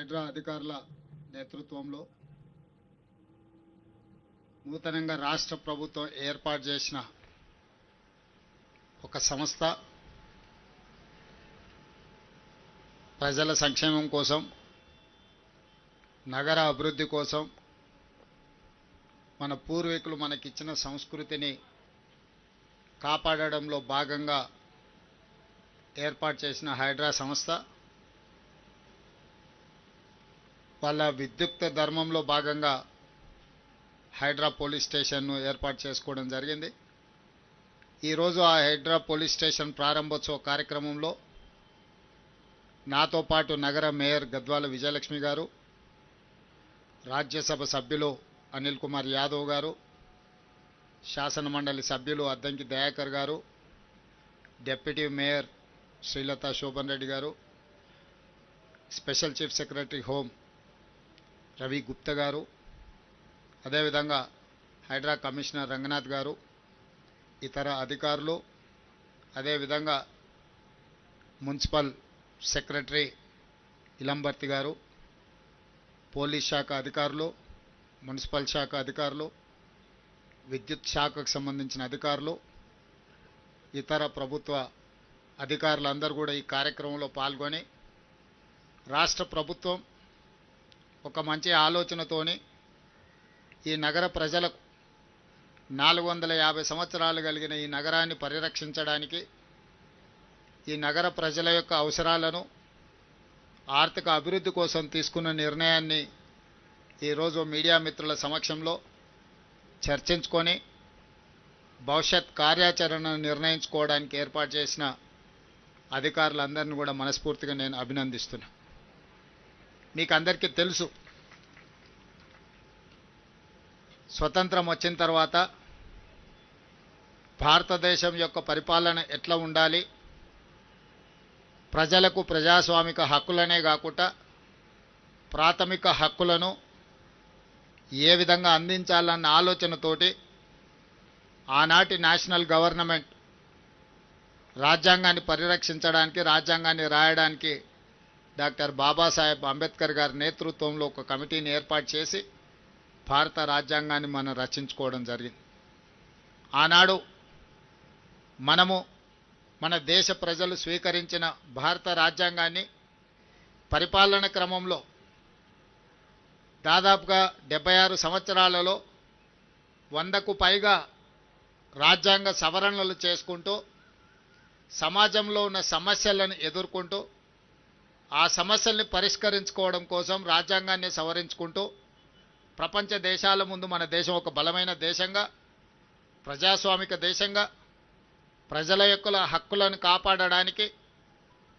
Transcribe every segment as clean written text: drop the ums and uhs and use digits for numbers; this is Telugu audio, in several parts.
హైడ్రా అధికారుల నేతృత్వంలో నూతనంగా రాష్ట్ర ప్రభుత్వం ఏర్పాటు చేసిన ఒక సంస్థ ప్రజల సంక్షేమం కోసం, నగర అభివృద్ధి కోసం, మన పూర్వీకులు మనకిచ్చిన సంస్కృతిని కాపాడడంలో భాగంగా ఏర్పాటు చేసిన హైడ్రా సంస్థ వాళ్ళ విద్యుక్త ధర్మంలో భాగంగా హైడ్రా పోలీస్ స్టేషన్ను ఏర్పాటు చేసుకోవడం జరిగింది. ఈరోజు ఆ హైడ్రా పోలీస్ స్టేషన్ ప్రారంభోత్సవ కార్యక్రమంలో నాతో పాటు నగర మేయర్ గద్వాల విజయలక్ష్మి గారు, రాజ్యసభ సభ్యులు అనిల్ కుమార్ యాదవ్ గారు, శాసన మండలి సభ్యులు అద్దంకి దయాకర్ గారు, డిప్యూటీ మేయర్ శ్రీలత శోభన్ రెడ్డి గారు, special chief secretary home Ravi Gupta గారు, అదేవిధంగా హైడ్రా కమిషనర్ రంగనాథ్ గారు, ఇతర అధికారులు, అదేవిధంగా మున్సిపల్ సెక్రటరీ ఇలంబర్తి గారు, పోలీస్ శాఖ అధికారులు, మున్సిపల్ శాఖ అధికారులు, విద్యుత్ శాఖకు సంబంధించిన అధికారులు, ఇతర ప్రభుత్వ అధికారులందరూ కూడా ఈ కార్యక్రమంలో పాల్గొని రాష్ట్ర ప్రభుత్వం ఒక మంచి ఆలోచనతోని ఈ నగర ప్రజలకు 450 సంవత్సరాలు కలిగిన ఈ నగరాన్ని పరిరక్షించడానికి, ఈ నగర ప్రజల యొక్క అవసరాలను, ఆర్థిక అభివృద్ధి కోసం తీసుకున్న నిర్ణయాన్ని ఈరోజు మీడియా మిత్రుల సమక్షంలో చర్చించుకొని భవిష్యత్ కార్యాచరణను నిర్ణయించుకోవడానికి ఏర్పాటు చేసిన అధికారులందరినీ కూడా మనస్ఫూర్తిగా నేను అభినందిస్తున్నా. మీకు అందరికీ తెలుసు, స్వతంత్రం వచ్చిన తర్వాత భారతదేశం యొక్క పరిపాలన ఎట్లా ఉండాలి, ప్రజలకు ప్రజాస్వామిక హక్కులనే కాకుండా ప్రాథమిక హక్కులను ఏ విధంగా అందించాలన్న ఆలోచనతోటి ఆనాటి నేషనల్ గవర్నమెంట్ రాజ్యాంగాన్ని పరిరక్షించడానికి, రాజ్యాంగాన్ని రాయడానికి డాక్టర్ బాబాసాహెబ్ అంబేద్కర్ గారి నేతృత్వంలో ఒక కమిటీని ఏర్పాటు చేసి భారత రాజ్యాంగాన్ని మనం రచించుకోవడం జరిగింది. ఆనాడు మన దేశ ప్రజలు స్వీకరించిన భారత రాజ్యాంగాన్ని పరిపాలన క్రమంలో దాదాపుగా 76 సంవత్సరాలలో 100కు పైగా రాజ్యాంగ సవరణలు చేసుకుంటూ సమాజంలో ఉన్న సమస్యలను ఎదుర్కొంటూ ఆ సమస్యల్ని పరిష్కరించుకోవడం కోసం రాజ్యాంగాన్ని సవరించుకుంటూ ప్రపంచ దేశాల ముందు మన దేశం ఒక బలమైన దేశంగా, ప్రజాస్వామిక దేశంగా, ప్రజల యొక్క హక్కులను కాపాడడానికి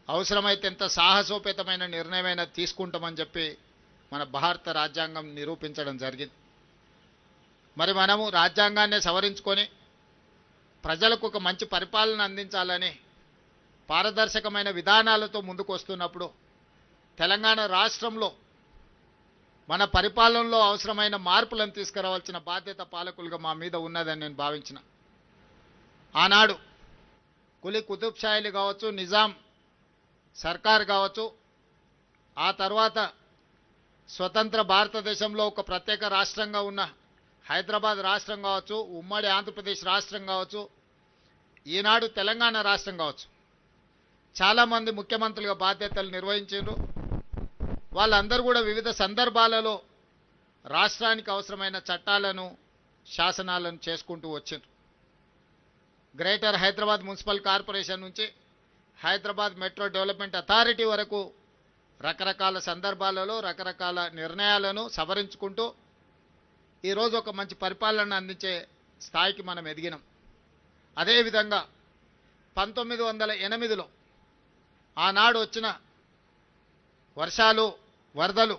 అవసరమైతే ఎంత సాహసోపేతమైన నిర్ణయమైనా తీసుకుంటామని చెప్పి మన భారత రాజ్యాంగం నిరూపించడం జరిగింది. మరి మనము రాజ్యాంగాన్ని సవరించుకొని ప్రజలకు ఒక మంచి పరిపాలన అందించాలని పారదర్శకమైన విధానాలతో ముందుకు వస్తున్నప్పుడు తెలంగాణ రాష్ట్రంలో మన పరిపాలనలో అవసరమైన మార్పులను తీసుకురావాల్సిన బాధ్యత పాలకులుగా మా మీద ఉన్నదని నేను భావించిన. ఆనాడు కులీ కుతుబ్ షాయిలు కావచ్చు, నిజాం సర్కార్ కావచ్చు, ఆ తర్వాత స్వతంత్ర భారతదేశంలో ఒక ప్రత్యేక రాష్ట్రంగా ఉన్న హైదరాబాద్ రాష్ట్రం కావచ్చు, ఉమ్మడి ఆంధ్రప్రదేశ్ రాష్ట్రం కావచ్చు, ఈనాడు తెలంగాణ రాష్ట్రం కావచ్చు, చాలామంది ముఖ్యమంత్రులుగా బాధ్యతలు నిర్వహించారు. వాళ్ళందరూ కూడా వివిధ సందర్భాలలో రాష్ట్రానికి అవసరమైన చట్టాలను, శాసనాలను చేసుకుంటూ వచ్చారు. గ్రేటర్ హైదరాబాద్ మున్సిపల్ కార్పొరేషన్ నుంచి హైదరాబాద్ మెట్రో డెవలప్మెంట్ అథారిటీ వరకు రకరకాల సందర్భాలలో రకరకాల నిర్ణయాలను సవరించుకుంటూ ఈరోజు ఒక మంచి పరిపాలన అందించే స్థాయికి మనం ఎదిగినాం. అదేవిధంగా 1908లో ఆనాడు వచ్చిన వర్షాలు, వరదలు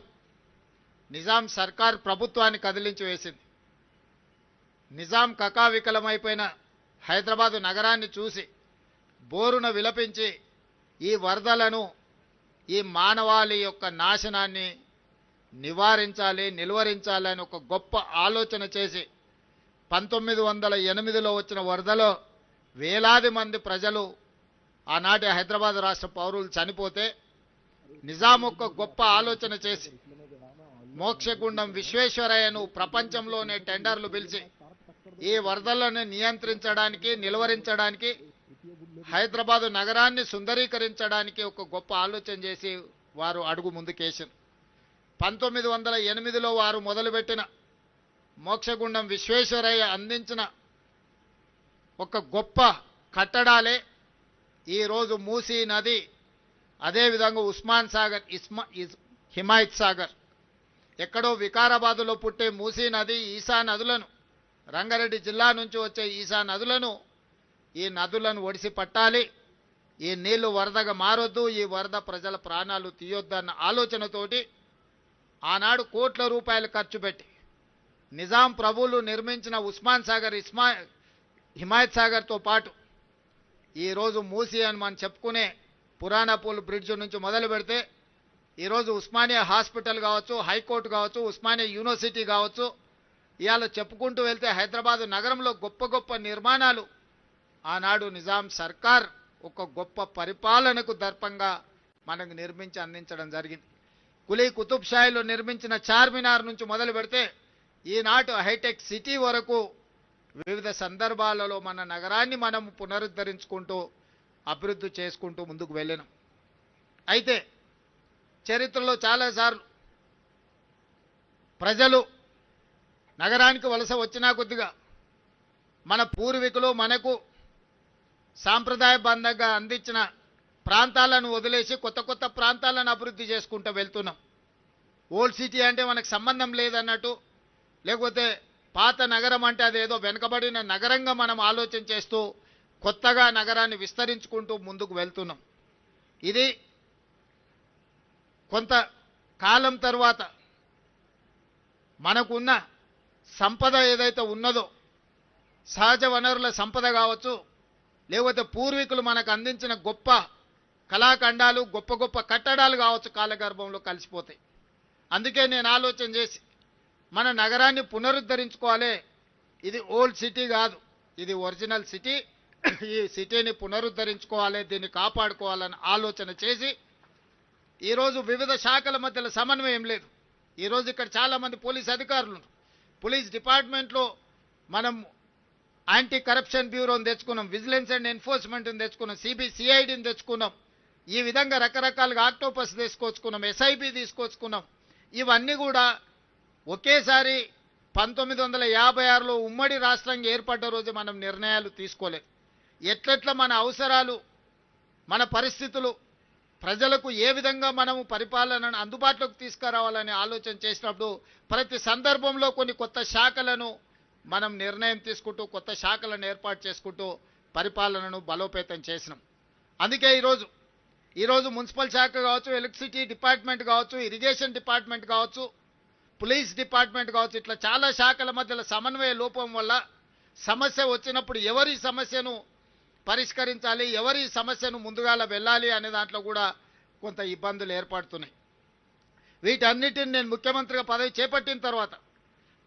నిజాం సర్కార్ ప్రభుత్వాన్ని కదిలించి వేసింది. నిజాం కకావికలమైపోయిన హైదరాబాదు నగరాన్ని చూసి బోరున విలపించి ఈ వరదలను, ఈ మానవాళి యొక్క నాశనాన్ని నివారించాలి, నిలువరించాలని ఒక గొప్ప ఆలోచన చేసి 1908లో వచ్చిన వరదలో వేలాది మంది ప్రజలు ఆనాటి హైదరాబాద్ రాష్ట్ర పౌరులు చనిపోతే నిజాం ఒక గొప్ప ఆలోచన చేసి మోక్షగుండం విశ్వేశ్వరయ్యను ప్రపంచంలోనే టెండర్లు పిలిచి ఈ వరదలను నియంత్రించడానికి నిలువరించడానికి హైదరాబాదు నగరాన్ని సుందరీకరించడానికి ఒక గొప్ప ఆలోచన చేసి వారు అడుగు ముందుకేశారు. 1908లో వారు మొదలుపెట్టిన మోక్షగుండం విశ్వేశ్వరయ్య అందించిన ఒక గొప్ప కట్టడాలే ఈరోజు మూసీ నది, అదేవిధంగా ఉస్మాన్ సాగర్, హిమాయత్ సాగర్. ఎక్కడో వికారాబాదులో పుట్టే మూసీ నది, ఈసా నదులను, రంగారెడ్డి జిల్లా నుంచి వచ్చే ఈసా నదులను, ఈ నదులను ఒడిసి పట్టాలి, ఈ నీళ్లు వరదగా మారొద్దు, ఈ వరద ప్రజల ప్రాణాలు తీయొద్దన్న ఆలోచనతోటి ఆనాడు కోట్ల రూపాయలు ఖర్చు పెట్టి నిజాం ప్రభువులు నిర్మించిన ఉస్మాన్ సాగర్, హిమాయత్ సాగర్తో పాటు ఈరోజు మూసీ అని మనం చెప్పుకునే పురాణాపూల్ బ్రిడ్జ్ నుంచి మొదలు పెడితే ఈరోజు ఉస్మానియా హాస్పిటల్ కావచ్చు, హైకోర్టు కావచ్చు, ఉస్మానియా యూనివర్సిటీ కావచ్చు, ఇవాళ చెప్పుకుంటూ వెళ్తే హైదరాబాదు నగరంలో గొప్ప గొప్ప నిర్మాణాలు ఆనాడు నిజాం సర్కార్ ఒక గొప్ప పరిపాలనకు దర్పంగా మనకు నిర్మించి అందించడం జరిగింది. కులీ కుతుబ్ షాయిలో నిర్మించిన చార్మినార్ నుంచి మొదలు పెడితే ఈనాటి హైటెక్ సిటీ వరకు వివిధ సందర్భాలలో మన నగరాన్ని మనం పునరుద్ధరించుకుంటూ అభివృద్ధి చేసుకుంటూ ముందుకు వెళ్ళినాం. అయితే చరిత్రలో చాలాసార్లు ప్రజలు నగరానికి వలస వచ్చినా కొద్దిగా మన పూర్వీకులు మనకు సాంప్రదాయబద్ధంగా అందించిన ప్రాంతాలను వదిలేసి కొత్త కొత్త ప్రాంతాలను అభివృద్ధి చేసుకుంటూ వెళ్తున్నాం. ఓల్డ్ సిటీ అంటే మనకు సంబంధం లేదన్నట్టు, లేకపోతే పాత నగరం అంటే అదేదో వెనుకబడిన నగరంగా మనం ఆలోచన చేస్తూ కొత్తగా నగరాన్ని విస్తరించుకుంటూ ముందుకు వెళ్తున్నాం. ఇది కొంత కాలం తర్వాత మనకున్న సంపద ఏదైతే ఉన్నదో, సహజ వనరుల సంపద కావచ్చు, లేకపోతే పూర్వీకులు మనకు అందించిన గొప్ప కళాఖండాలు, గొప్ప గొప్ప కట్టడాలు కావచ్చు, కాలగర్భంలో కలిసిపోతాయి. అందుకే నేను ఆలోచన చేసి మన నగరాన్ని పునరుద్ధరించుకోవాలి. ఇది ఓల్డ్ సిటీ కాదు, ఇది ఒరిజినల్ సిటీ. ఈ సిటీని పునరుద్ధరించుకోవాలి, దీన్ని కాపాడుకోవాలని ఆలోచన చేసి ఈరోజు వివిధ శాఖల మధ్యలో సమన్వయం లేదు. ఈరోజు ఇక్కడ చాలామంది పోలీస్ అధికారులు, పోలీస్ డిపార్ట్మెంట్లో మనం యాంటీ కరప్షన్ బ్యూరోని తెచ్చుకున్నాం, విజిలెన్స్ అండ్ ఎన్ఫోర్స్మెంట్ని తెచ్చుకున్నాం, సిఐడిని తెచ్చుకున్నాం. ఈ విధంగా రకరకాలుగా ఆక్టోపస్ తీసుకొచ్చుకున్నాం, ఎస్ఐబి తీసుకొచ్చుకున్నాం. ఇవన్నీ కూడా ఒకేసారి 1956లో ఉమ్మడి రాష్ట్రంగా ఏర్పడ్డ రోజు మనం నిర్ణయాలు తీసుకోలేదు. ఎట్లెట్లా మన అవసరాలు, మన పరిస్థితులు, ప్రజలకు ఏ విధంగా మనము పరిపాలనను అందుబాటులోకి తీసుకురావాలని ఆలోచన చేసినప్పుడు ప్రతి సందర్భంలో కొన్ని కొత్త శాఖలను మనం నిర్ణయం తీసుకుంటూ కొత్త శాఖలను ఏర్పాటు చేసుకుంటూ పరిపాలనను బలోపేతం చేసినాం. అందుకే ఈరోజు మున్సిపల్ శాఖ కావచ్చు, ఎలక్ట్రిసిటీ డిపార్ట్మెంట్ కావచ్చు, ఇరిగేషన్ డిపార్ట్మెంట్ కావచ్చు, పోలీస్ డిపార్ట్మెంట్ కావచ్చు, ఇట్లా చాలా శాఖల మధ్యలో సమన్వయ లోపం వల్ల సమస్య వచ్చినప్పుడు ఎవరి సమస్యను పరిష్కరించాలి, ఎవరి సమస్యను ముందుగాల వెళ్ళాలి అనే దాంట్లో కూడా కొంత ఇబ్బందులు ఏర్పడుతున్నాయి. వీటన్నిటిని నేను ముఖ్యమంత్రిగా పదవి చేపట్టిన తర్వాత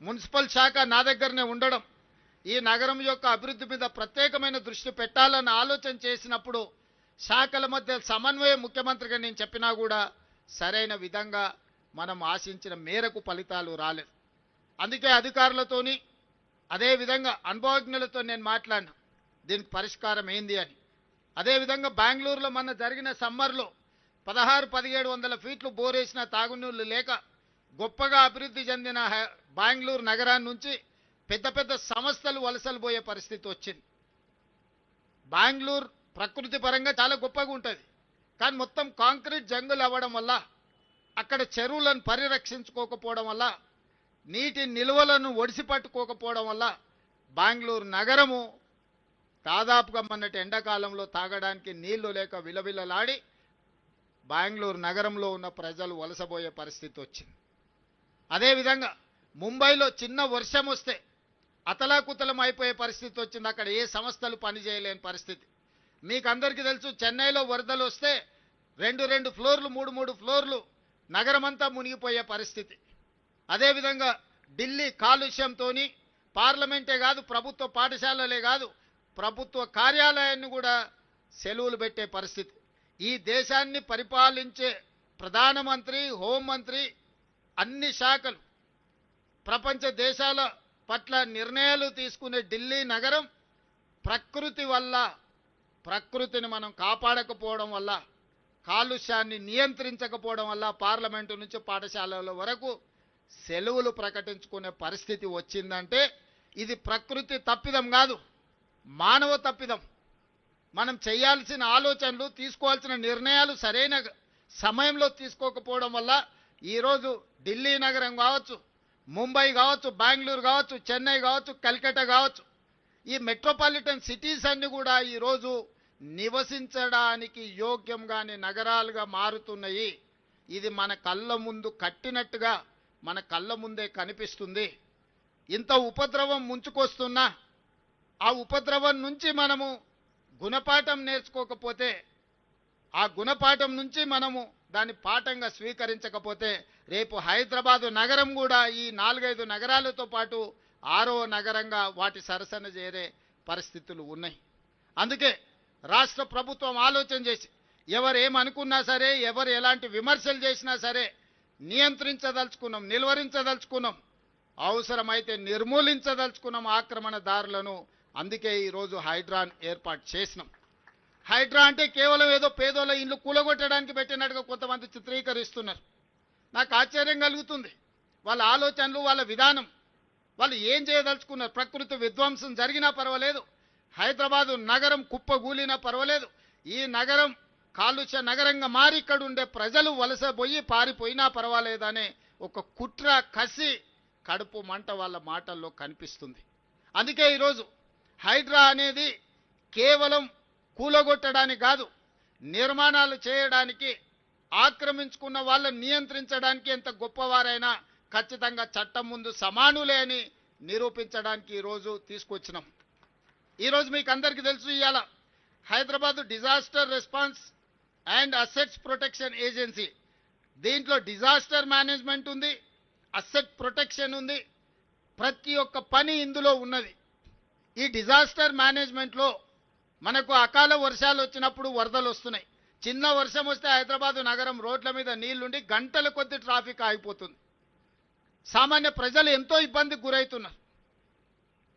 మున్సిపల్ శాఖ నా దగ్గరనే ఉండడం, ఈ నగరం యొక్క అభివృద్ధి మీద ప్రత్యేకమైన దృష్టి పెట్టాలని ఆలోచన చేసినప్పుడు శాఖల మధ్య సమన్వయం ముఖ్యమంత్రిగా నేను చెప్పినా కూడా సరైన విధంగా మనం ఆశించిన మేరకు ఫలితాలు రాలేదు. అందుకే అధికారులతోని అదేవిధంగా అనుభవజ్ఞులతో నేను మాట్లాడినా దీనికి పరిష్కారం ఏంది అని. అదేవిధంగా బెంగళూరులో మన జరిగిన సమ్మర్లో 1600-1700 ఫీట్లు బోరేసిన తాగునీళ్లు లేక గొప్పగా అభివృద్ధి చెందిన బెంగళూరు నగరాన్ని నుంచి పెద్ద పెద్ద సంస్థలు వలసలు పోయే పరిస్థితి వచ్చింది. బెంగళూరు ప్రకృతి పరంగా చాలా గొప్పగా ఉంటుంది, కానీ మొత్తం కాంక్రీట్ జంగులు అవ్వడం వల్ల, అక్కడ చెరువులను పరిరక్షించుకోకపోవడం వల్ల, నీటి నిల్వలను ఒడిసి పట్టుకోకపోవడం వల్ల బెంగళూరు నగరము దాదాపుగా మొన్నటి ఎండాకాలంలో తాగడానికి నీళ్లు లేక విలవిలలాడి బెంగళూరు నగరంలో ఉన్న ప్రజలు వలసపోయే పరిస్థితి వచ్చింది. అదేవిధంగా ముంబైలో చిన్న వర్షం వస్తే అతలాకుతలం అయిపోయే పరిస్థితి వచ్చింది. అక్కడ ఏ సంస్థలు పనిచేయలేని పరిస్థితి. మీకు అందరికీ తెలుసు, చెన్నైలో వరదలు వస్తే 2 ఫ్లోర్లు 3 ఫ్లోర్లు నగరమంతా మునిగిపోయే పరిస్థితి. అదేవిధంగా ఢిల్లీ కాలుష్యంతో పార్లమెంటే కాదు, ప్రభుత్వ పాఠశాలలే కాదు, ప్రభుత్వ కార్యాలయాన్ని కూడా సెలవులు పెట్టే పరిస్థితి. ఈ దేశాన్ని పరిపాలించే ప్రధానమంత్రి, హోంమంత్రి అన్ని శాఖలు ప్రపంచ దేశాల పట్ల నిర్ణయాలు తీసుకునే ఢిల్లీ నగరం ప్రకృతి వల్ల, ప్రకృతిని మనం కాపాడకపోవడం వల్ల, కాలుష్యాన్ని నియంత్రించకపోవడం వల్ల పార్లమెంటు నుంచి పాఠశాలల వరకు సెలవులు ప్రకటించుకునే పరిస్థితి వచ్చిందంటే ఇది ప్రకృతి తప్పిదం కాదు, మానవ తప్పిదం. మనం చేయాల్సిన ఆలోచనలు, తీసుకోవాల్సిన నిర్ణయాలు సరైన సమయంలో తీసుకోకపోవడం వల్ల ఈరోజు ఢిల్లీ నగరం కావచ్చు, ముంబై కావచ్చు, బెంగళూరు కావచ్చు, చెన్నై కావచ్చు, కల్కట్టా కావచ్చు, ఈ మెట్రోపాలిటన్ సిటీస్ అన్ని కూడా ఈరోజు నివసించడానికి యోగ్యంగానే నగరాలుగా మారుతున్నాయి. ఇది మన కళ్ళ ముందు కట్టినట్టుగా మన కళ్ళ ముందే కనిపిస్తుంది. ఇంత ఉపద్రవం ముంచుకొస్తున్నా ఆ ఉపద్రవం నుంచి మనము గుణపాఠం నేర్చుకోకపోతే, ఆ గుణపాఠం నుంచి మనము దాన్ని పాఠంగా స్వీకరించకపోతే రేపు హైదరాబాదు నగరం కూడా ఈ 4-5 నగరాలతో పాటు 6వ నగరంగా వాటి సరసన చేరే పరిస్థితులు ఉన్నాయి. అందుకే రాష్ట్ర ప్రభుత్వం ఆలోచన చేసి ఎవరు ఏమనుకున్నా సరే, ఎవరు ఎలాంటి విమర్శలు చేసినా సరే నియంత్రించదలుచుకున్నాం, నిలువరించదలుచుకున్నాం, అవసరమైతే నిర్మూలించదలుచుకున్నాం ఆక్రమణదారులను. అందుకే ఈరోజు హైడ్రాన్ ఏర్పాటు చేసినాం. హైడ్రా అంటే కేవలం ఏదో పేదోళ్ళ ఇల్లు కూలగొట్టడానికి పెట్టినట్టుగా కొంతమంది చిత్రీకరిస్తున్నారు. నాకు ఆశ్చర్యం కలుగుతుంది. వాళ్ళ ఆలోచనలు, వాళ్ళ విధానం, వాళ్ళు ఏం చేయదలుచుకున్నారు. ప్రకృతి విధ్వంసం జరిగినా పర్వాలేదు, హైదరాబాదు నగరం కుప్పగూలినా పర్వాలేదు, ఈ నగరం కాలుష్య నగరంగా మారి ఇక్కడ ఉండే ప్రజలు వలసపోయి పారిపోయినా పర్వాలేదనే ఒక కుట్ర, కసి, కడుపు మంట వాళ్ళ మాటల్లో కనిపిస్తుంది. అందుకే ఈరోజు హైడ్రా అనేది కేవలం కూలగొట్టడానికి కాదు, నిర్మాణాలు చేయడానికి, ఆక్రమించుకున్న వాళ్ళని నియంత్రించడానికి ఎంత గొప్పవారైనా ఖచ్చితంగా చట్టం ముందు సమానులే అని నిరూపించడానికి ఈరోజు తీసుకొచ్చినాం. ఈరోజు మీకు అందరికీ తెలుసు, ఇవాళ Hyderabad disaster response and assets protection agency, దీంట్లో డిజాస్టర్ మేనేజ్మెంట్ ఉంది, అసెట్ ప్రొటెక్షన్ ఉంది, ప్రతి ఒక్క పని ఇందులో ఉన్నది. ఈ డిజాస్టర్ మేనేజ్మెంట్లో మనకు అకాల వర్షాలు వచ్చినప్పుడు వరదలు వస్తున్నాయి. చిన్న వర్షం వస్తే హైదరాబాదు నగరం రోడ్ల మీద నీళ్లుండి గంటల కొద్ది ట్రాఫిక్ ఆగిపోతుంది. సామాన్య ప్రజలు ఎంతో ఇబ్బందికి గురవుతున్నారు.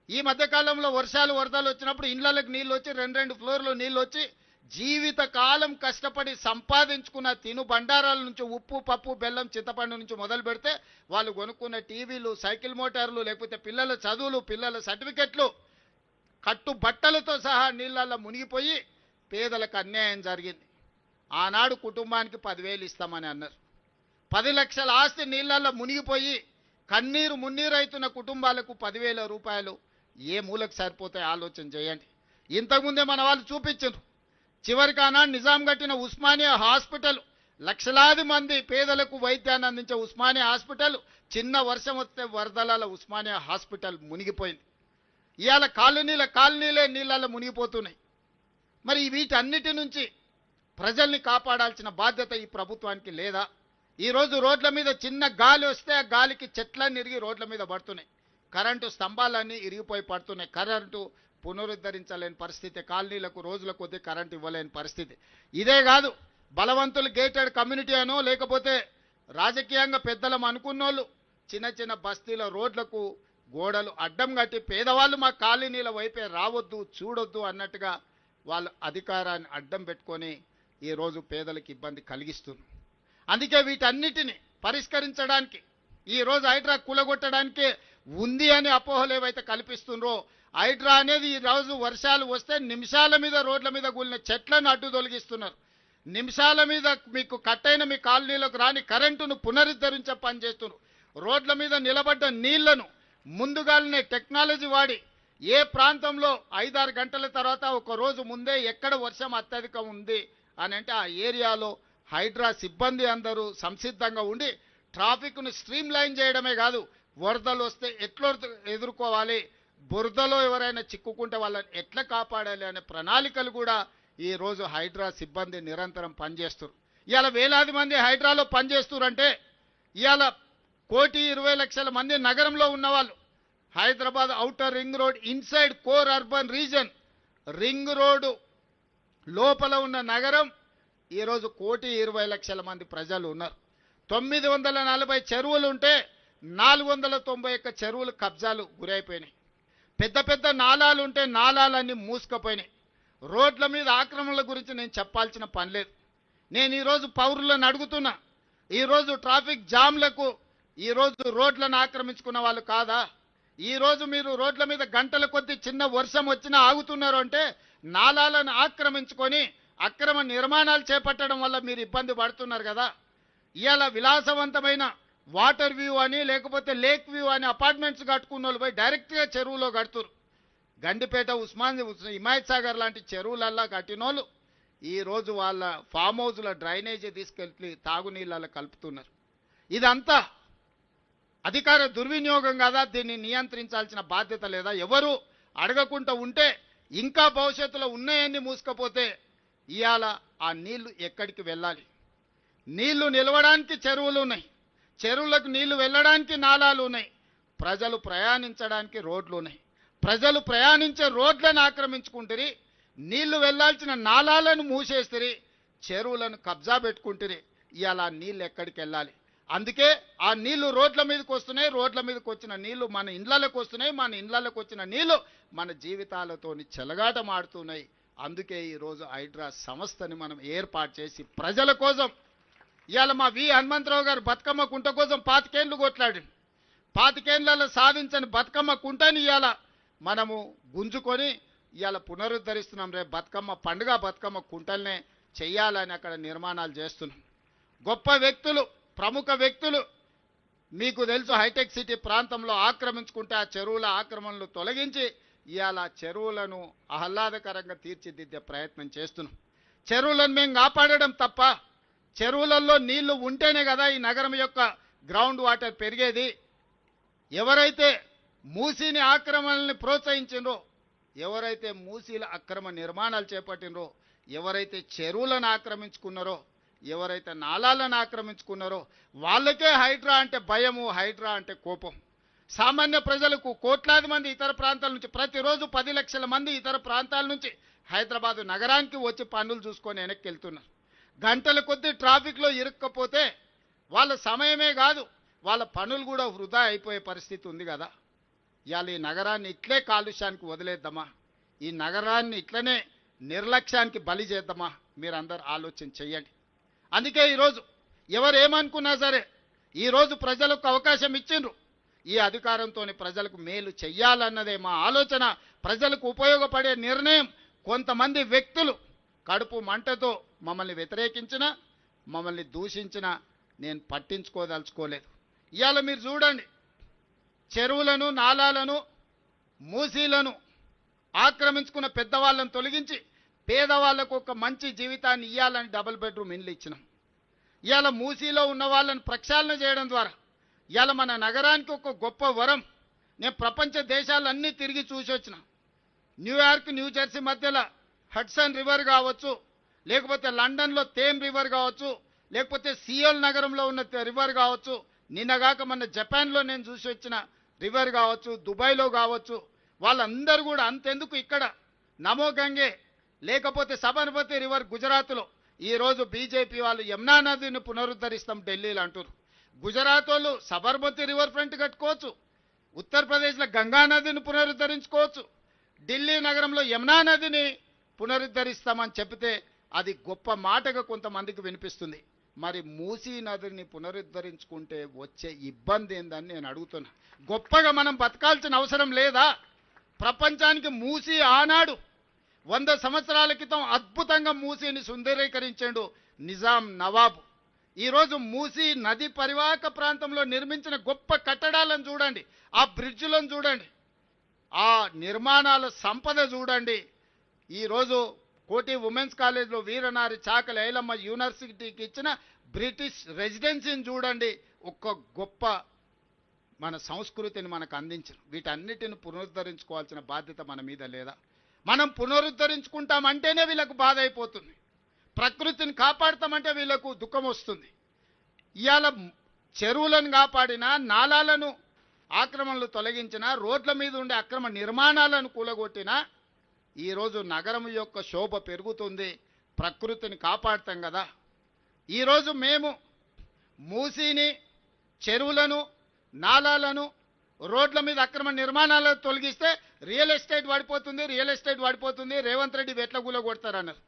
ఈ మధ్యకాలంలో వర్షాలు, వరదలు వచ్చినప్పుడు ఇళ్లలకు నీళ్ళు వచ్చి 2 ఫ్లోర్లు నీళ్ళు వచ్చి జీవితకాలం కష్టపడి సంపాదించుకున్న తిను బండారాల నుంచి ఉప్పు, పప్పు, బెల్లం, చింతపండు నుంచి మొదలు పెడితే వాళ్ళు కొనుక్కున్న టీవీలు, సైకిల్ మోటార్లు, లేకపోతే పిల్లల చదువులు, పిల్లల సర్టిఫికెట్లు, కట్టు బట్టలతో సహా నీళ్ళల్లో మునిగిపోయి పేదలకు అన్యాయం జరిగింది. ఆనాడు కుటుంబానికి 10,000 ఇస్తామని అన్నారు. 10 లక్షల ఆస్తి నీళ్ళల్లో మునిగిపోయి కన్నీరు మున్నీరైతున్న కుటుంబాలకు 10,000 రూపాయలు ఏ మూలకు సరిపోతాయి ఆలోచన చేయండి. ఇంతకుముందే మన వాళ్ళు చూపించారు. చివరికి ఆనాడు నిజాం కట్టిన ఉస్మానియా హాస్పిటల్, లక్షలాది మంది పేదలకు వైద్యాన్ని అందించే ఉస్మానియా హాస్పిటల్ చిన్న వర్షం వస్తే వరదల ఉస్మానియా హాస్పిటల్ మునిగిపోయింది. ఇవాళ కాలనీలే నీళ్ళల్లో మునిగిపోతున్నాయి. మరి వీటన్నిటి నుంచి ప్రజల్ని కాపాడాల్సిన బాధ్యత ఈ ప్రభుత్వానికి లేదా? ఈరోజు రోడ్ల మీద చిన్న గాలి వస్తే ఆ గాలికి చెట్లన్నీ ఇరిగి రోడ్ల మీద పడుతున్నాయి, కరెంటు స్తంభాలన్నీ ఇరిగిపోయి పడుతున్నాయి, కరెంటు పునరుద్ధరించలేని పరిస్థితి, కాలనీలకు రోజుల కొద్దీ కరెంటు ఇవ్వలేని పరిస్థితి. ఇదే కాదు, బలవంతులు గేటెడ్ కమ్యూనిటీ అనో లేకపోతే రాజకీయంగా పెద్దలం అనుకున్నోళ్ళు చిన్న చిన్న బస్తీల రోడ్లకు గోడలు అడ్డం కట్టి పేదవాళ్ళు మా కాలనీల వైపే రావద్దు, చూడొద్దు అన్నట్టుగా వాళ్ళు అధికారాన్ని అడ్డం పెట్టుకొని ఈరోజు పేదలకు ఇబ్బంది కలిగిస్తున్నారు. అందుకే వీటన్నిటిని పరిష్కరించడానికి ఈరోజు హైడ్రా కూలగొట్టడానికే ఉంది అని అపోహలు ఏవైతే కల్పిస్తున్నారో, హైడ్రా అనేది ఈరోజు వర్షాలు వస్తే నిమిషాల మీద రోడ్ల మీద కూలిన చెట్లను అడ్డు తొలగిస్తున్నారు. నిమిషాల మీద మీకు కట్టైన మీ కాలనీలకు రాని కరెంటును పునరుద్ధరించే పని చేస్తున్నారు. రోడ్ల మీద నిలబడ్డ నీళ్లను ముందుగానే టెక్నాలజీ వాడి ఏ ప్రాంతంలో 5-6 గంటల తర్వాత ఒక రోజు ముందే ఎక్కడ వర్షం అత్యధికం ఉంది అని అంటే ఆ ఏరియాలో హైడ్రా సిబ్బంది అందరూ సంసిద్ధంగా ఉండి ట్రాఫిక్ను స్ట్రీమ్ లైన్ చేయడమే కాదు, వరదలు వస్తే ఎట్లా ఎదుర్కోవాలి, బురదలో ఎవరైనా చిక్కుకుంటే వాళ్ళని ఎట్లా కాపాడాలి అనే ప్రణాళికలు కూడా ఈరోజు హైడ్రా సిబ్బంది నిరంతరం పనిచేస్తారు. ఇవాళ వేలాది మంది హైడ్రాలో పనిచేస్తున్నారంటే ఇవాళ 1,20,00,000 మంది నగరంలో ఉన్నవాళ్ళు Hyderabad outer ring road inside core urban reason, ring road లోపల ఉన్న నగరం ఈరోజు 1,20,00,000 మంది ప్రజలు ఉన్నారు. 940 చెరువులు ఉంటే 491 చెరువులు కబ్జాలు గురైపోయినాయి. పెద్ద పెద్ద నాలాలు ఉంటే నాలాలన్నీ మూసుకుపోయినాయి. రోడ్ల మీద ఆక్రమణల గురించి నేను చెప్పాల్సిన పని లేదు. నేను ఈరోజు పౌరులను అడుగుతున్నా, ఈరోజు ట్రాఫిక్ జామ్లకు ఈరోజు రోడ్లను ఆక్రమించుకున్న వాళ్ళు కాదా? ఈరోజు మీరు రోడ్ల మీద గంటల కొద్దీ చిన్న వర్షం వచ్చినా ఆగుతున్నారు అంటే నాలాలను ఆక్రమించుకొని అక్రమ నిర్మాణాలు చేపట్టడం వల్ల మీరు ఇబ్బంది పడుతున్నారు కదా. ఇవాళ విలాసవంతమైన వాటర్ వ్యూ అని లేకపోతే లేక్ వ్యూ అని అపార్ట్మెంట్స్ కట్టుకున్న వాళ్ళు పోయి డైరెక్ట్గా చెరువులో కడుతురు. గండిపేట హిమాయత్ సాగర్ లాంటి చెరువులల్లా కట్టినోళ్ళు ఈరోజు వాళ్ళ ఫామ్ హౌస్ల డ్రైనేజీ తీసుకెళ్ళి తాగునీళ్ళలో కలుపుతున్నారు. ఇదంతా అధికార దుర్వినియోగం కదా. దీన్ని నియంత్రించాల్సిన బాధ్యత లేదా? ఎవరు అడగకుండా ఉంటే ఇంకా భవిష్యత్తులో ఉన్నాయన్నీ మూసుకపోతే ఇవాళ ఆ నీళ్లు ఎక్కడికి వెళ్ళాలి? నీళ్లు నిలవడానికి చెరువులు ఉన్నాయి, చెరువులకు నీళ్లు వెళ్ళడానికి నాలాలు ఉన్నాయి, ప్రజలు ప్రయాణించడానికి రోడ్లు ఉన్నాయి. ప్రజలు ప్రయాణించే రోడ్లను ఆక్రమించుకుంటారు, నీళ్లు వెళ్లాల్సిన నాలాలను మూసేస్తారు, చెరువులను కబ్జా పెట్టుకుంటారు. ఇవాళ ఆ నీళ్ళు ఎక్కడికి వెళ్ళాలి? అందుకే ఆ నీళ్లు రోడ్ల మీదకి వస్తున్నాయి. రోడ్ల మీదకి వచ్చిన నీళ్లు మన ఇండ్లలకు వస్తున్నాయి. మన ఇండ్లలకు వచ్చిన నీళ్లు మన జీవితాలతో చెలగాటమాడుతున్నాయి. అందుకే ఈరోజు హైడ్రా సంస్థని మనం ఏర్పాటు చేసి ప్రజల కోసం ఇవాళ మా హనుమంతరావు గారు బతుకమ్మ కుంట కోసం 25 ఏళ్ళు కొట్లాడి 25 ఏళ్లలో సాధించని బతుకమ్మ కుంటని ఇవాళ మనము గుంజుకొని ఇవాళ పునరుద్ధరిస్తున్నాం. రేపు బతుకమ్మ పండుగ బతుకమ్మ కుంటల్నే చెయ్యాలని అక్కడ నిర్మాణాలు చేస్తున్నాం. గొప్ప వ్యక్తులు, ప్రముఖ వ్యక్తులు మీకు తెలుసు హైటెక్ సిటీ ప్రాంతంలో ఆక్రమించుకుంటే ఆ చెరువుల ఆక్రమణలు తొలగించి ఇవాళ చెరువులను ఆహ్లాదకరంగా తీర్చిదిద్దే ప్రయత్నం చేస్తున్నాం. చెరువులను మేము కాపాడడం తప్ప, చెరువులలో నీళ్లు ఉంటేనే కదా ఈ నగరం యొక్క గ్రౌండ్ వాటర్ పెరిగేది. ఎవరైతే మూసీని ఆక్రమణల్ని ప్రోత్సహించిండ్రో, ఎవరైతే మూసీల అక్రమ నిర్మాణాలు చేపట్టినరో, ఎవరైతే చెరువులను ఆక్రమించుకున్నారో, ఎవరైతే నాలాలను ఆక్రమించుకున్నారో వాళ్ళకే హైడ్రా అంటే భయము, హైడ్రా అంటే కోపం. సామాన్య ప్రజలకు కోట్లాది మంది ఇతర ప్రాంతాల నుంచి ప్రతిరోజు 10 లక్షల మంది ఇతర ప్రాంతాల నుంచి హైదరాబాదు నగరానికి వచ్చి పనులు చూసుకొని వెనక్కి వెళ్తున్నారు. గంటల కొద్దీ ట్రాఫిక్లో ఇరుక్కపోతే వాళ్ళ సమయమే కాదు వాళ్ళ పనులు కూడా వృధా అయిపోయే పరిస్థితి ఉంది కదా. ఇవాళ ఈ నగరాన్ని ఇట్లే కాలుష్యానికి వదిలేద్దామా? ఈ నగరాన్ని ఇట్లనే నిర్లక్ష్యానికి బలి చేద్దామా? మీరందరూ ఆలోచన చెయ్యండి. అందుకే ఈరోజు ఎవరు ఏమనుకున్నా సరే ఈరోజు ప్రజలకు అవకాశం ఇచ్చిండ్రు. ఈ అధికారంతో ప్రజలకు మేలు చెయ్యాలన్నదే మా ఆలోచన. ప్రజలకు ఉపయోగపడే నిర్ణయం కొంతమంది వ్యక్తులు కడుపు మంటతో మమ్మల్ని వ్యతిరేకించినా, మమ్మల్ని దూషించినా నేను పట్టించుకోదలుచుకోలేదు. ఇవాళ మీరు చూడండి, చెరువులను, నాలాలను, మూసీలను ఆక్రమించుకున్న పెద్దవాళ్ళను తొలగించి పేదవాళ్లకు ఒక మంచి జీవితాన్ని ఇవ్వాలని 2 బెడ్రూమ్ ఇండ్లు ఇచ్చినాం. ఇవాళ మూసీలో ఉన్న వాళ్ళని ప్రక్షాళన చేయడం ద్వారా ఇవాళ మన నగరానికి ఒక గొప్ప వరం. నేను ప్రపంచ దేశాలన్నీ తిరిగి చూసి వచ్చిన. న్యూయార్క్, న్యూజెర్సీ మధ్యలో హడ్సన్ రివర్ కావచ్చు, లేకపోతే లండన్లో థేమ్ రివర్ కావచ్చు, లేకపోతే సియోల్ నగరంలో ఉన్న రివర్ కావచ్చు, నిన్నగాక మన జపాన్లో నేను చూసి వచ్చిన రివర్ కావచ్చు, దుబాయ్లో కావచ్చు, వాళ్ళందరూ కూడా అంతెందుకు ఇక్కడ నమో గంగే లేకపోతే సబర్మతి రివర్ గుజరాత్లో ఈరోజు బీజేపీ వాళ్ళు యమునా నదిని పునరుద్ధరిస్తాం ఢిల్లీలో అంటారు. గుజరాత్ వాళ్ళు సబర్మతి రివర్ ఫ్రంట్ కట్టుకోవచ్చు, ఉత్తరప్రదేశ్లో గంగా నదిని పునరుద్ధరించుకోవచ్చు, ఢిల్లీ నగరంలో యమునా నదిని పునరుద్ధరిస్తామని చెప్తే అది గొప్ప మాటగా కొంతమందికి వినిపిస్తుంది. మరి మూసీ నదిని పునరుద్ధరించుకుంటే వచ్చే ఇబ్బంది ఏందని నేను అడుగుతున్నా. గొప్పగా మనం బతకాల్సిన అవసరం లేదా? ప్రపంచానికి మూసీ ఆనాడు 100 సంవత్సరాల క్రితం అద్భుతంగా మూసీని సుందరీకరించాడు నిజాం నవాబు. ఈరోజు మూసీ నది పరివాహక ప్రాంతంలో నిర్మించిన గొప్ప కట్టడాలను చూడండి, ఆ బ్రిడ్జ్లను చూడండి, ఆ నిర్మాణాల సంపద చూడండి. ఈరోజు కోటి ఉమెన్స్ కాలేజ్లో వీరనారి చాకలి ఐలమ్మ యూనివర్సిటీకి ఇచ్చిన బ్రిటిష్ రెసిడెన్సీని చూడండి. ఒక గొప్ప మన సంస్కృతిని మనకు అందించారు. వీటన్నిటిని పునరుద్ధరించుకోవాల్సిన బాధ్యత మన మీద లేదా? మనం పునరుద్ధరించుకుంటామంటేనే వీళ్ళకు బాధ అయిపోతుంది, ప్రకృతిని కాపాడుతామంటే వీళ్ళకు దుఃఖం వస్తుంది. ఇవాళ చెరువులను కాపాడినా, నాలాలను ఆక్రమణలు తొలగించినా, రోడ్ల మీద ఉండే అక్రమ నిర్మాణాలను కూలగొట్టినా ఈరోజు నగరం యొక్క శోభ పెరుగుతుంది, ప్రకృతిని కాపాడుతాం కదా. ఈరోజు మేము మూసీని, చెరువులను, నాలాలను, రోడ్ల మీద అక్రమ నిర్మాణాలను తొలగిస్తే రియల్ ఎస్టేట్ పడిపోతుంది, రేవంత్ రెడ్డి వెట్ల గుల కొడతారన్నారు.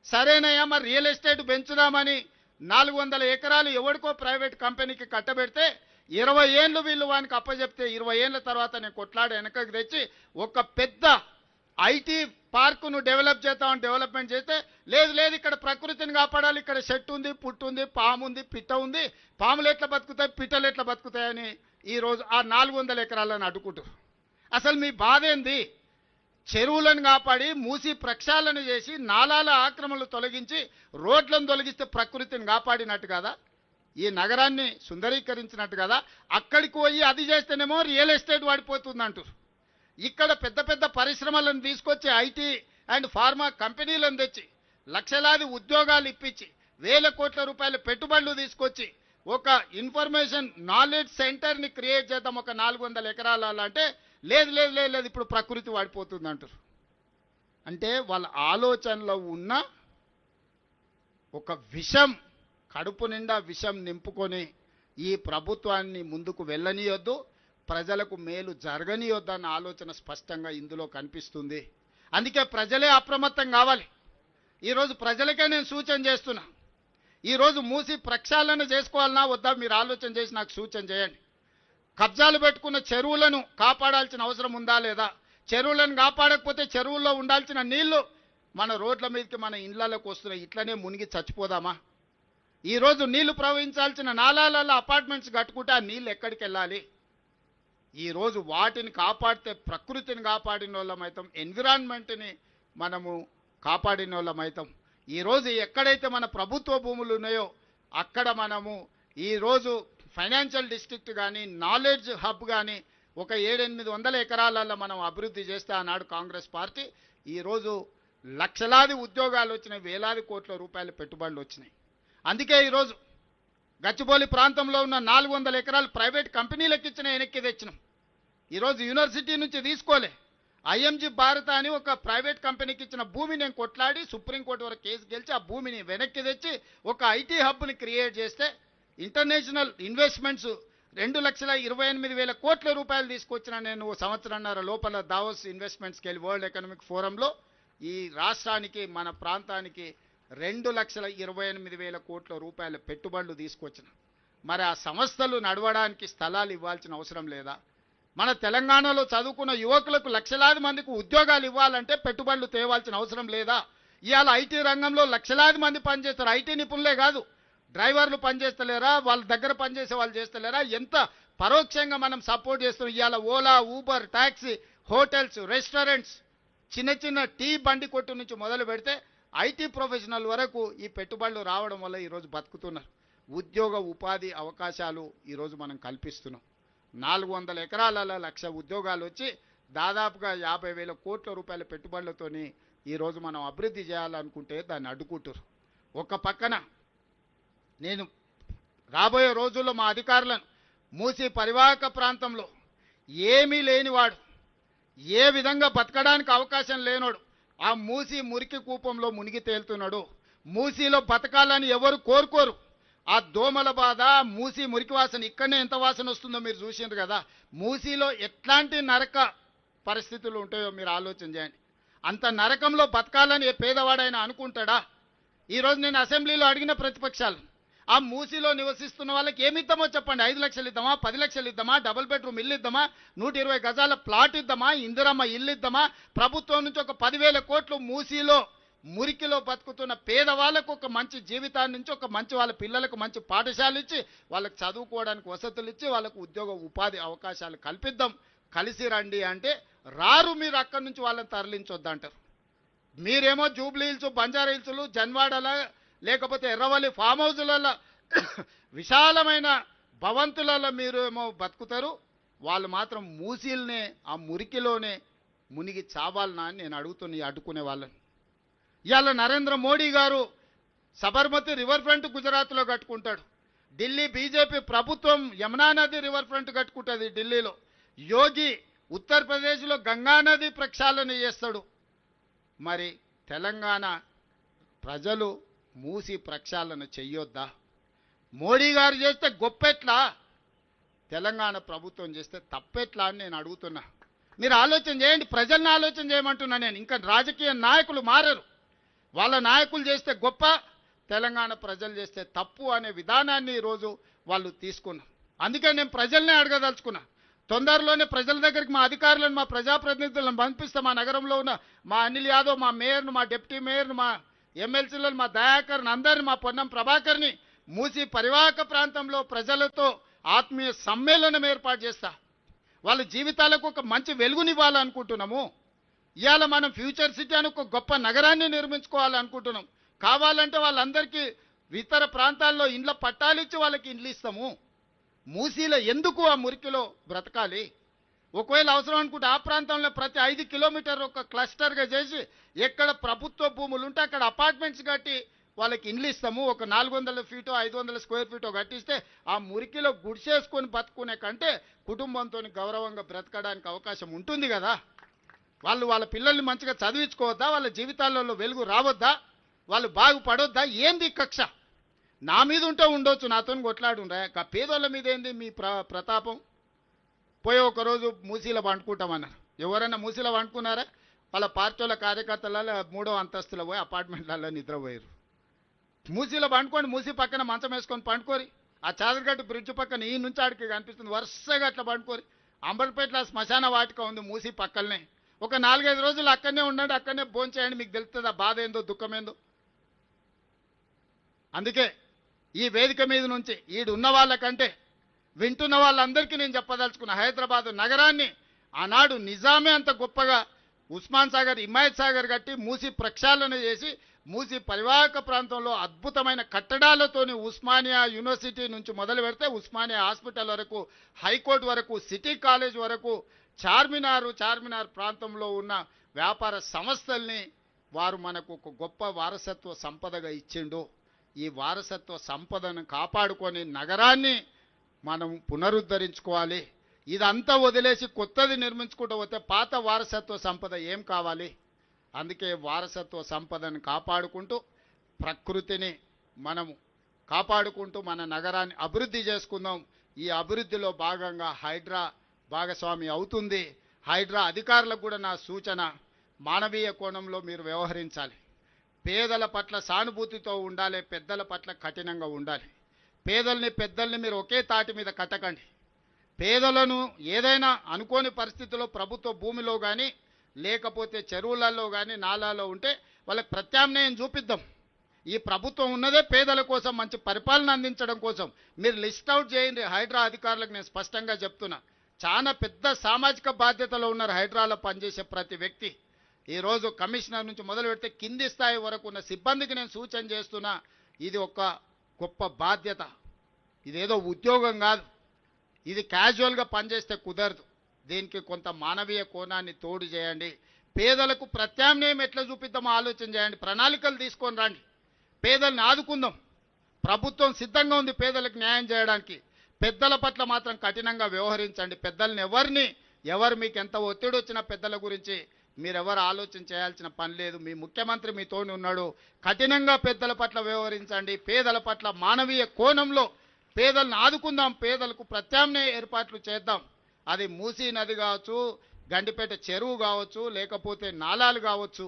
సరేనయ్యా, మరి రియల్ ఎస్టేట్ పెంచుదామని 400 ఎకరాలు ఎవరికో ప్రైవేట్ కంపెనీకి కట్టబెడితే 20 ఏళ్ళు వీళ్ళు వానికి అప్పచెప్తే 20 ఏళ్ళ తర్వాత నేను కొట్లాడి వెనకకి తెచ్చి ఒక పెద్ద ఐటీ పార్కును డెవలప్మెంట్ చేస్తే లేదు ఇక్కడ ప్రకృతిని కాపాడాలి, ఇక్కడ చెట్టు ఉంది, పుట్టు ఉంది, పాము ఉంది, పిట్ట ఉంది, పాములు ఎట్లా బతుకుతాయి, పిట్టలు ఎట్లా బతుకుతాయని ఈరోజు ఆ 400 ఎకరాలను అడ్డుకుంటారు. అసలు మీ బాధ ఏంది? చెరువులను కాపాడి మూసి ప్రక్షాళన చేసి నాలాల ఆక్రమణలు తొలగించి రోడ్లను తొలగిస్తే ప్రకృతిని కాపాడినట్టు కదా, ఈ నగరాన్ని సుందరీకరించినట్టు కదా. అక్కడికి పోయి అది చేస్తేనేమో రియల్ ఎస్టేట్ పడిపోతుంది అంటారు. ఇక్కడ పెద్ద పెద్ద పరిశ్రమలను తీసుకొచ్చి ఐటీ అండ్ ఫార్మా కంపెనీలను తెచ్చి లక్షలాది ఉద్యోగాలు ఇప్పించి వేల కోట్ల రూపాయల పెట్టుబడులు తీసుకొచ్చి ఒక ఇన్ఫర్మేషన్ నాలెడ్జ్ సెంటర్ని క్రియేట్ చేద్దాం ఒక 400 ఎకరాల అంటే లేదు ఇప్పుడు ప్రకృతి వాడిపోతుంది అంటారు. అంటే వాళ్ళ ఆలోచనలో ఉన్న ఒక విషం, కడుపు నిండా విషం నింపుకొని ఈ ప్రభుత్వాన్ని ముందుకు వెళ్ళనీయొద్దు, ప్రజలకు మేలు జరగనీయొద్దు అన్న ఆలోచన స్పష్టంగా ఇందులో కనిపిస్తుంది. అందుకే ప్రజలే అప్రమత్తం కావాలి. ఈరోజు ప్రజలకే నేను సూచన చేస్తున్నా, ఈరోజు మూసి ప్రక్షాళన చేసుకోవాలన్నా వద్దా మీరు ఆలోచన చేసి నాకు సూచన చేయండి. కబ్జాలు పెట్టుకున్న చెరువులను కాపాడాల్సిన అవసరం ఉందా లేదా? చెరువులను కాపాడకపోతే చెరువుల్లో ఉండాల్సిన నీళ్లు మన రోడ్ల మీదకి మన ఇళ్లలోకి వస్తున్నాయి, ఇట్లనే మునిగి చచ్చిపోదామా? ఈరోజు నీళ్లు ప్రవహించాల్సిన నాలాలలో అపార్ట్మెంట్స్ కట్టుకుంటే ఆ నీళ్ళు ఎక్కడికి వెళ్ళాలి? ఈరోజు వాటిని కాపాడితే ప్రకృతిని కాపాడిన వాళ్ళమైతాం, ఎన్విరాన్మెంట్ని మనము కాపాడిన వాళ్ళమైతాం. ఈరోజు ఎక్కడైతే మన ప్రభుత్వ భూములు ఉన్నాయో అక్కడ మనము ఈరోజు ఫైనాన్షియల్ డిస్ట్రిక్ట్ కానీ నాలెడ్జ్ హబ్ కానీ ఒక 700-800 ఎకరాలలో మనం అభివృద్ధి చేస్తే ఆనాడు కాంగ్రెస్ పార్టీ ఈరోజు లక్షలాది ఉద్యోగాలు వచ్చినాయి, వేలాది కోట్ల రూపాయల పెట్టుబడులు వచ్చినాయి. అందుకే ఈరోజు గచ్చిబౌలి ప్రాంతంలో ఉన్న 400 ఎకరాలు ప్రైవేట్ కంపెనీలకు ఇచ్చిన వెనక్కి తెచ్చినాం. ఈరోజు యూనివర్సిటీ నుంచి తీసుకోలే, ఐఎంజీ భారత అని ఒక ప్రైవేట్ కంపెనీకి ఇచ్చిన భూమిని నేను కొట్లాడి సుప్రీంకోర్టు వరకు కేసు గెలిచి ఆ భూమిని వెనక్కి తెచ్చి ఒక ఐటీ హబ్ని క్రియేట్ చేస్తే ఇంటర్నేషనల్ ఇన్వెస్ట్మెంట్స్ 2,28,000 కోట్ల రూపాయలు తీసుకొచ్చిన నేను సంవత్సరంన్నర లోపల దావోస్ ఇన్వెస్ట్మెంట్స్కి వెళ్ళి వరల్డ్ ఎకనామిక్ ఫోరంలో ఈ రాష్ట్రానికి మన ప్రాంతానికి 2,28,000 కోట్ల రూపాయల పెట్టుబడులు తీసుకొచ్చిన. మరి ఆ సంస్థలు నడవడానికి స్థలాలు ఇవ్వాల్సిన అవసరం లేదా? మన తెలంగాణలో చదువుకున్న యువకులకు లక్షలాది మందికి ఉద్యోగాలు ఇవ్వాలంటే పెట్టుబడులు తేవాల్సిన అవసరం లేదా? ఇవాళ ఐటీ రంగంలో లక్షలాది మంది పనిచేస్తారు, ఐటీ నిపుణులే కాదు, డ్రైవర్లు పనిచేస్తలేరా, వాళ్ళ దగ్గర పనిచేసే వాళ్ళు చేస్తలేరా? ఎంత పరోక్షంగా మనం సపోర్ట్ చేస్తున్నాం. ఇవాళ Ola, Uber, taxi, hotels, restaurants, చిన్న టీ బండి కొట్టు నుంచి మొదలు పెడితే ఐటీ ప్రొఫెషనల్ వరకు ఈ పెట్టుబడులు రావడం వల్ల ఈరోజు బతుకుతున్నారు. ఉద్యోగ ఉపాధి అవకాశాలు ఈరోజు మనం కల్పిస్తున్నాం. 400 ఎకరాలలో 1,00,000 ఉద్యోగాలు వచ్చి దాదాపుగా 50,000 కోట్ల రూపాయల పెట్టుబడులతోని ఈరోజు మనం అభివృద్ధి చేయాలనుకుంటే దాన్ని అడ్డుకుంటారు. ఒక పక్కన నేను రాబోయే రోజుల్లో మా అధికారులను మూసి పరివాహక ప్రాంతంలో ఏమీ లేనివాడు, ఏ విధంగా బతకడానికి అవకాశం లేనోడు ఆ మూసి మురికి కూపంలో మునిగి తేలుతున్నాడు. మూసిలో బతకాలని ఎవరు కోరుకోరు. ఆ దోమల బాధ, మూసి మురికి వాసన, ఇక్కడనే ఎంత వాసన వస్తుందో మీరు చూసిండ్రు కదా. మూసిలో ఎట్లాంటి నరక పరిస్థితులు ఉంటాయో మీరు ఆలోచన చేయండి. అంత నరకంలో బతకాలని ఏ పేదవాడైనా అనుకుంటాడా? ఈరోజు నేను అసెంబ్లీలో అడిగిన ప్రతిపక్షాలు, ఆ మూసిలో నివసిస్తున్న వాళ్ళకి ఏమి ఇద్దామో చెప్పండి. 5 లక్షలు ఇద్దామా, 10 లక్షలు ఇద్దామా, డబుల్ బెడ్రూమ్ ఇల్లు ఇద్దామా, 120 గజాల ప్లాట్ ఇద్దామా, ఇందిరమ్మ ఇల్లు ఇద్దామా? ప్రభుత్వం నుంచి ఒక 10,000 కోట్లు మూసిలో మురికిలో బతుకుతున్న పేదవాళ్ళకు ఒక మంచి జీవితాన్ని నుంచి ఒక మంచి వాళ్ళ పిల్లలకు మంచి పాఠశాల ఇచ్చి వాళ్ళకి చదువుకోవడానికి వసతులు ఇచ్చి వాళ్ళకు ఉద్యోగ ఉపాధి అవకాశాలు కల్పిద్దాం, కలిసి రండి అంటే రారు. మీరు అక్కడి నుంచి వాళ్ళని తరలించొద్దంటారు. మీరేమో జూబ్లీ హిల్స్, బంజారా హిల్స్లు, జన్వాడల లేకపోతే ఎర్రవల్లి ఫామ్ హౌజులలో విశాలమైన భవంతులలో మీరు ఏమో బతుకుతారు. వాళ్ళు మాత్రం మూసీలనే ఆ మురికిలోనే మునిగి చావాలనా అని నేను అడ్డుకునే వాళ్ళని. ఇవాళ నరేంద్ర మోడీ గారు సబర్మతి రివర్ ఫ్రంట్ గుజరాత్లో కట్టుకుంటాడు. ఢిల్లీ బీజేపీ ప్రభుత్వం యమునా నది రివర్ ఫ్రంట్ కట్టుకుంటుంది ఢిల్లీలో. యోగి ఉత్తరప్రదేశ్లో గంగా నది ప్రక్షాళన చేస్తాడు. మరి తెలంగాణ ప్రజలు మూసి ప్రక్షాళన చెయ్యొద్దా? మోడీ గారు చేస్తే గొప్పెట్లా, తెలంగాణ ప్రభుత్వం చేస్తే తప్పెట్లా అని నేను అడుగుతున్నా. మీరు ఆలోచన చేయండి, ప్రజల్ని ఆలోచన చేయమంటున్నా నేను. ఇంకా రాజకీయ నాయకులు మారరు. వాళ్ళ నాయకులు చేస్తే గొప్ప, తెలంగాణ ప్రజలు చేస్తే తప్పు అనే విధానాన్ని ఈరోజు వాళ్ళు తీసుకున్నారు. అందుకే నేను ప్రజల్నే అడగదలుచుకున్నా. తొందరలోనే ప్రజల దగ్గరికి మా అధికారులను, మా ప్రజాప్రతినిధులను పంపిస్తాం. మా నగరంలో ఉన్న మా అనిల్ యాదవ్, మా మేయర్ను, మా డిప్యూటీ మేయర్ను, మా ఎమ్మెల్సీలను, మా దయాకర్ని, అందరిని, మా పొన్నం ప్రభాకర్ని మూసి పరివాహక ప్రాంతంలో ప్రజలతో ఆత్మీయ సమ్మేళనం ఏర్పాటు చేస్తా. వాళ్ళ జీవితాలకు ఒక మంచి వెలుగునివ్వాలనుకుంటున్నాము. ఇవాళ మనం ఫ్యూచర్ సిటీ అని ఒక గొప్ప నగరాన్ని నిర్మించుకోవాలనుకుంటున్నాం. కావాలంటే వాళ్ళందరికీ ఇతర ప్రాంతాల్లో ఇండ్ల పట్టాలిచ్చి వాళ్ళకి ఇండ్లు ఇస్తాము. మూసీలో ఎందుకు ఆ మురికిలో బ్రతకాలి? ఒకవేళ అవసరం అనుకుంటే ఆ ప్రాంతంలో ప్రతి 5 కిలోమీటర్ ఒక క్లస్టర్గా చేసి ఎక్కడ ప్రభుత్వ భూములు ఉంటే అక్కడ అపార్ట్మెంట్స్ కట్టి వాళ్ళకి ఇండ్లు ఇస్తాము. ఒక 400 ఫీటో 500 స్క్వేర్ ఫీటో కట్టిస్తే ఆ మురికిలో గుడిసేసుకొని బతుకునే కంటే కుటుంబంతో గౌరవంగా బ్రతకడానికి అవకాశం ఉంటుంది కదా. వాళ్ళు వాళ్ళ పిల్లల్ని మంచిగా చదివించుకోవద్దా? వాళ్ళ జీవితాలలో వెలుగు రావద్దా? వాళ్ళు బాగుపడొద్దా? ఏంది కక్ష? నా మీద ఉంటే ఉండొచ్చు, నాతో కొట్లాడుండ్రా. పేదోళ్ళ మీద ఏంది మీ ప్రతాపం? పోయి ఒకరోజు మూసీలో వండుకుంటామన్నారు. ఎవరైనా మూసీలో వండుకున్నారా? వాళ్ళ పార్టీల కార్యకర్తల 3వ అంతస్తులో పోయి అపార్ట్మెంట్లలో నిద్రపోయారు. మూసీలో పండుకొని మూసీ పక్కన మంచం వేసుకొని పండుకోరి. ఆ చాదరగట్టు బ్రిడ్జ్ పక్కన ఈ నుంచి ఆడికి కనిపిస్తుంది, వరుసగా అట్లా పండుకోరి. అంబర్పేటలో శ్మశాన వాటిక ఉంది మూసీ పక్కనే. ఒక 4-5 రోజులు అక్కడనే ఉండండి, అక్కడనే భోంచేయండి, మీకు తెలుస్తుంది ఆ బాధ ఏందో దుఃఖమేందో. అందుకే ఈ వేదిక మీద నుంచి ఈడున్న వాళ్ళకంటే వింటున్న వాళ్ళందరికీ నేను చెప్పదలుచుకున్న, హైదరాబాద్ నగరాన్ని ఆనాడు నిజామే అంత గొప్పగా ఉస్మాన్ సాగర్, హిమాయత్ సాగర్ కట్టి మూసి ప్రక్షాళన చేసి మూసి పరివాహక ప్రాంతంలో అద్భుతమైన కట్టడాలతోని ఉస్మానియా యూనివర్సిటీ నుంచి మొదలు పెడితే ఉస్మానియా హాస్పిటల్ వరకు, హైకోర్టు వరకు, సిటీ కాలేజ్ వరకు, చార్మినార్ ప్రాంతంలో ఉన్న వ్యాపార సంస్థల్ని వారు మనకు ఒక గొప్ప వారసత్వ సంపదగా ఇచ్చిండు. ఈ వారసత్వ సంపదను కాపాడుకొని నగరాన్ని మనం పునరుద్ధరించుకోవాలి. ఇదంతా వదిలేసి కొత్తది నిర్మించుకుంటూ పోతే పాత వారసత్వ సంపద ఏం కావాలి? అందుకే వారసత్వ సంపదను కాపాడుకుంటూ ప్రకృతిని మనము కాపాడుకుంటూ మన నగరాన్ని అభివృద్ధి చేసుకుందాం. ఈ అభివృద్ధిలో భాగంగా హైడ్రా భాగస్వామి అవుతుంది. హైడ్రా అధికారులకు కూడా నా సూచన, మానవీయ కోణంలో మీరు వ్యవహరించాలి. పేదల పట్ల సానుభూతితో ఉండాలి, పెద్దల పట్ల కఠినంగా ఉండాలి. పేదల్ని పెద్దల్ని మీరు ఒకే తాటి మీద కట్టకండి. పేదలను ఏదైనా అనుకోని పరిస్థితుల్లో ప్రభుత్వ భూమిలో కానీ లేకపోతే చెరువులలో కానీ నాలాలో ఉంటే వాళ్ళకి ప్రత్యామ్నాయం చూపిద్దాం. ఈ ప్రభుత్వం ఉన్నదే పేదల కోసం, మంచి పరిపాలన అందించడం కోసం. మీరు లిస్ట్ అవుట్ చేయండి. హైడ్రా అధికారులకు నేను స్పష్టంగా చెప్తున్నా, చాలా పెద్ద సామాజిక బాధ్యతలో ఉన్నారు హైడ్రాలో పనిచేసే ప్రతి వ్యక్తి. ఈరోజు కమిషనర్ నుంచి మొదలు పెడితే కింది స్థాయి వరకు ఉన్న సిబ్బందికి నేను సూచన చేస్తున్నా, ఇది ఒక గొప్ప బాధ్యత. ఇదేదో ఉద్యోగం కాదు, ఇది క్యాజువల్గా పనిచేస్తే కుదరదు. దీనికి కొంత మానవీయ కోణాన్ని తోడు చేయండి. పేదలకు ప్రత్యామ్నాయం ఎట్లా చూపిద్దామో ఆలోచన చేయండి. ప్రణాళికలు తీసుకొని రండి, పేదల్ని ఆదుకుందాం. ప్రభుత్వం సిద్ధంగా ఉంది పేదలకు న్యాయం చేయడానికి. పెద్దల పట్ల మాత్రం కఠినంగా వ్యవహరించండి. పెద్దల్ని ఎవరు మీకు ఎంత ఒత్తిడి వచ్చినా పెద్దల గురించి మీరెవరు ఆలోచన చేయాల్సిన పని లేదు. మీ ముఖ్యమంత్రి మీతోని ఉన్నాడు. కఠినంగా పెద్దల పట్ల వ్యవహరించండి. పేదల పట్ల మానవీయ కోణంలో పేదలను ఆదుకుందాం. పేదలకు ప్రత్యామ్నాయ ఏర్పాట్లు చేద్దాం. అది మూసీ నది కావచ్చు, గండిపేట చెరువు కావచ్చు, లేకపోతే నాలాలు కావచ్చు,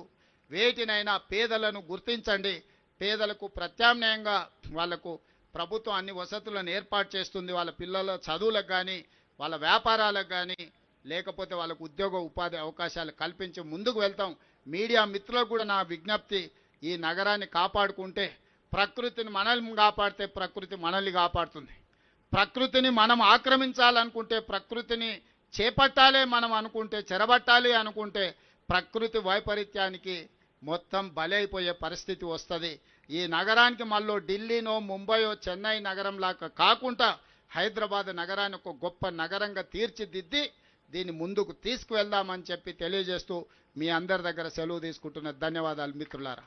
వేటినైనా పేదలను గుర్తించండి. పేదలకు ప్రత్యామ్నాయంగా వాళ్లకు ప్రభుత్వం అన్ని వసతులను ఏర్పాటు చేస్తుంది. వాళ్ళ పిల్లల చదువులకు కానీ, వాళ్ళ వ్యాపారాలకు కానీ, లేకపోతే వాళ్ళకు ఉద్యోగ ఉపాధి అవకాశాలు కల్పించి ముందుకు వెళ్తాం. మీడియా మిత్రులకు కూడా నా విజ్ఞప్తి, ఈ నగరాన్ని కాపాడుకుంటే ప్రకృతిని మనల్ని కాపాడితే ప్రకృతి మనల్ని కాపాడుతుంది. ప్రకృతిని మనం ఆక్రమించాలనుకుంటే, ప్రకృతిని చేపట్టాలి మనం అనుకుంటే, చెరబట్టాలి అనుకుంటే ప్రకృతి వైపరీత్యానికి మొత్తం బలైపోయే పరిస్థితి వస్తుంది. ఈ నగరానికి మళ్ళీ ఢిల్లీనో, ముంబయో, చెన్నై నగరంలాగా కాకుండా హైదరాబాద్ నగరాన్ని ఒక గొప్ప నగరంగా తీర్చిదిద్ది దీన్ని ముందుకు తీసుకువెళ్దామని చెప్పి తెలియజేస్తూ మీ అందరి దగ్గర సెలవు తీసుకుంటున్న ధన్యవాదాలు మిత్రులారా.